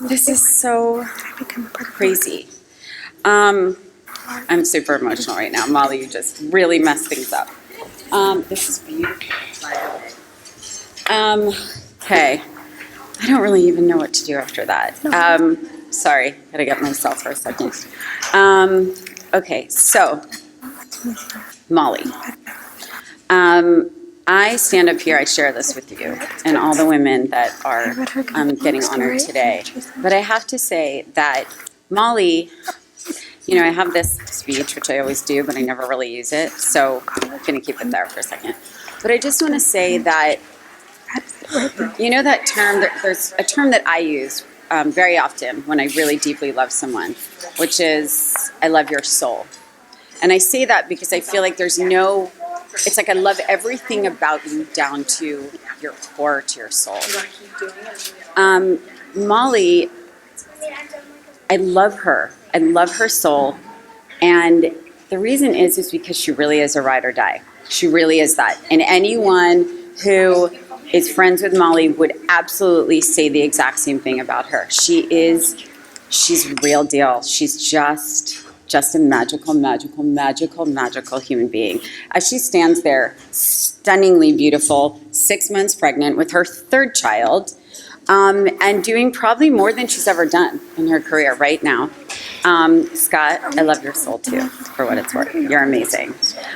This is so crazy. I'm super emotional right now. Molly, you just really messed things up. This is beautiful. Okay. I don't really even know what to do after that. Sorry, gotta get myself for a second. Okay, so, Molly. I stand up here, I share this with you and all the women that are getting honored today. But I have to say that Molly, you know, I have this speech, which I always do, but I never really use it. So I'm going to keep it there for a second. But I just want to say that, you know, that term, there's a term that I use very often when I really deeply love someone, which is, I love your soul. And I say that because I feel like there's no, it's like I love everything about you down to your core, to your soul. Molly, I love her. I love her soul. And the reason is because she really is a ride or die. She really is that. And anyone who is friends with Molly would absolutely say the exact same thing about her. She's real deal. She's just a magical human being. As she stands there, stunningly beautiful, 6 months pregnant with her third child, and doing probably more than she's ever done in her career right now. Scott, I love your soul too, for what it's worth. You're amazing.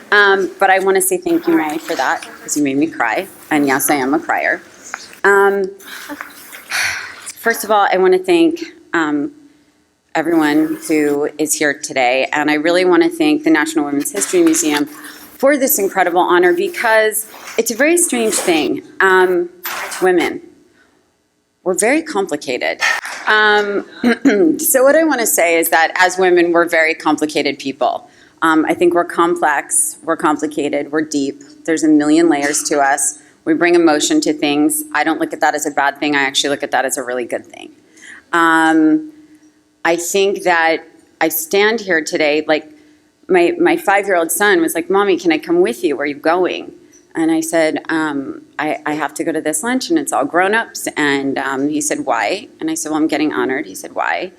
But I want to say thank you, Molly, for that, because you made me cry. And yes, I am a crier. First of all, I want to thank everyone who is here today. And I really want to thank the National Women's History Museum for this incredible honor, because it's a very strange thing. Women, we're very complicated. So what I want to say is that as women, we're very complicated people. I think we're complex, we're complicated, we're deep. There's a million layers to us. We bring emotion to things. I don't look at that as a bad thing. I actually look at that as a really good thing. I think that I stand here today, like my 5-year-old son was like, Mommy, can I come with you? Where are you going? And I said, I have to go to this lunch and it's all grown-ups. And he said, why? And I said, well, I'm getting honored. He said, why?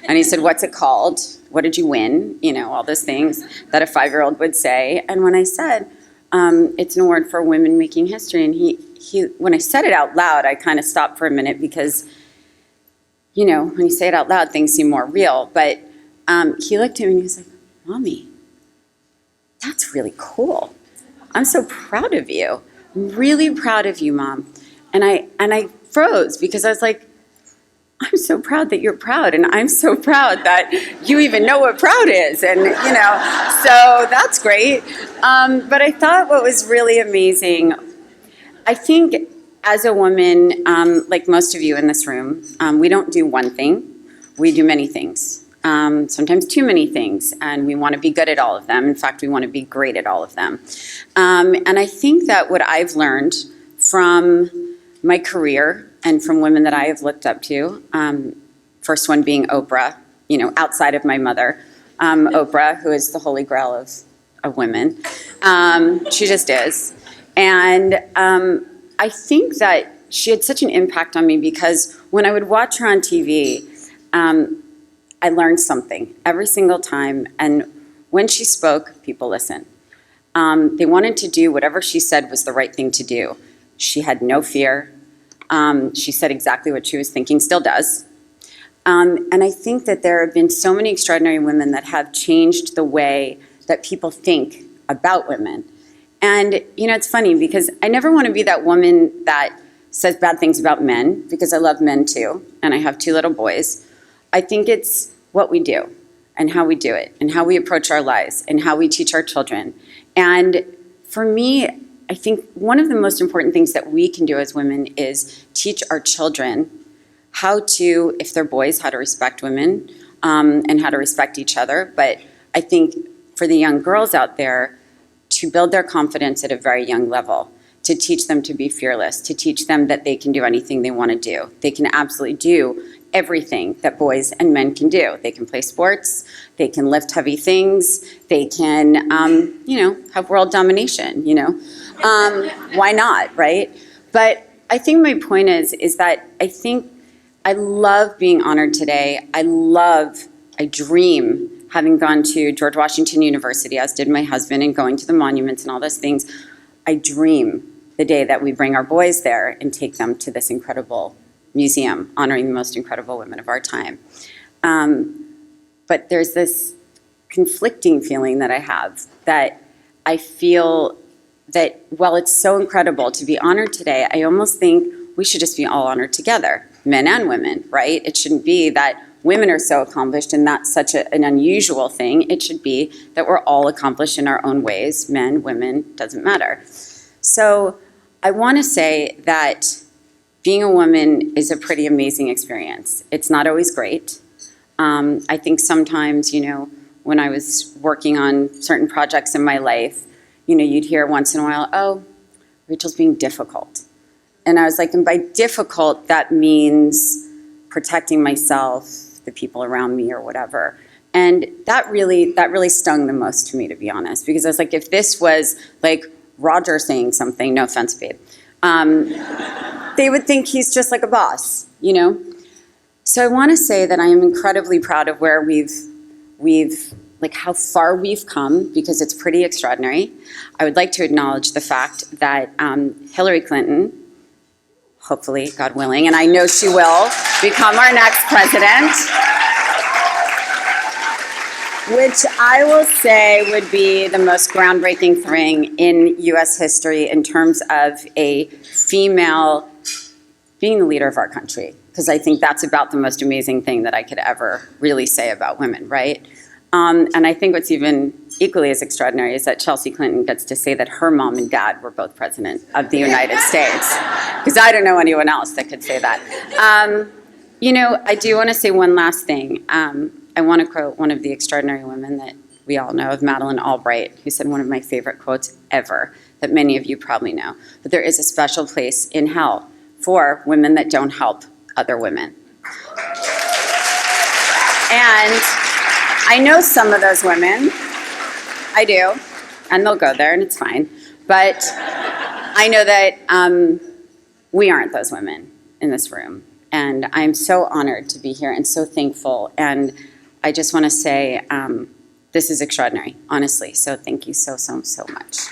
And he said, what's it called? What did you win? You know, all those things that a 5-year-old would say. And when I said, it's an award for women making history, and he when I said it out loud, I kind of stopped for a minute because, you know, when you say it out loud, things seem more real. But he looked at me and he was like, Mommy, that's really cool. I'm so proud of you. I'm really proud of you, Mom. And I froze because I was like, I'm so proud that you're proud, and I'm so proud that you even know what proud is, and you know, so that's great. But I thought what was really amazing, I think as a woman, like most of you in this room, we don't do one thing, we do many things. Sometimes too many things, and we want to be good at all of them. In fact, we want to be great at all of them. And I think that what I've learned from my career and from women that I have looked up to, first one being Oprah, you know, outside of my mother, Oprah, who is the holy grail of women. She just is. And I think that she had such an impact on me because when I would watch her on TV, I learned something every single time, and when she spoke, people listened. They wanted to do whatever she said was the right thing to do. She had no fear. She said exactly what she was thinking, still does. And I think that there have been so many extraordinary women that have changed the way that people think about women. And, you know, it's funny because I never want to be that woman that says bad things about men, because I love men too, and I have 2 little boys. I think it's what we do and how we do it and how we approach our lives and how we teach our children. And for me, I think one of the most important things that we can do as women is teach our children how to, if they're boys, how to respect women and how to respect each other. But I think for the young girls out there, to build their confidence at a very young level, to teach them to be fearless, to teach them that they can do anything they want to do. They can absolutely do everything that boys and men can do. They can play sports, they can lift heavy things, they can, you know, have world domination, you know. Why not, right? But I think my point is that I think I love being honored today. I dream, having gone to George Washington University, as did my husband, and going to the monuments and all those things. I dream the day that we bring our boys there and take them to this incredible museum honoring the most incredible women of our time. But there's this conflicting feeling that I have, that I feel that while it's so incredible to be honored today, I almost think we should just be all honored together, men and women, right? It shouldn't be that women are so accomplished and that's such an unusual thing. It should be that we're all accomplished in our own ways, men, women, doesn't matter. So I want to say that being a woman is a pretty amazing experience. It's not always great. I think sometimes, when I was working on certain projects in my life, you'd hear once in a while, oh, Rachel's being difficult. And I was like, and by difficult, that means protecting myself, the people around me or whatever. And that really stung the most to me, to be honest, because I was like, if this was like Roger saying something, no offense, babe, they would think he's just like a boss, So I want to say that I am incredibly proud of where we've like how far we've come, because it's pretty extraordinary. I would like to acknowledge the fact that Hillary Clinton, hopefully, God willing, and I know she will, become our next president, which I will say would be the most groundbreaking thing in U.S. history in terms of a female being the leader of our country, because I think that's about the most amazing thing that I could ever really say about women, right? And I think what's even equally as extraordinary is that Chelsea Clinton gets to say that her mom and dad were both president of the United States, because I don't know anyone else that could say that. I do want to say one last thing. I want to quote one of the extraordinary women that we all know, of Madeleine Albright, who said one of my favorite quotes ever that many of you probably know. But there is a special place in hell for women that don't help other women. And I know some of those women. I do. And they'll go there and it's fine. But I know that we aren't those women in this room. And I'm so honored to be here and so thankful. And I just want to say this is extraordinary, honestly. So thank you so, so, so much.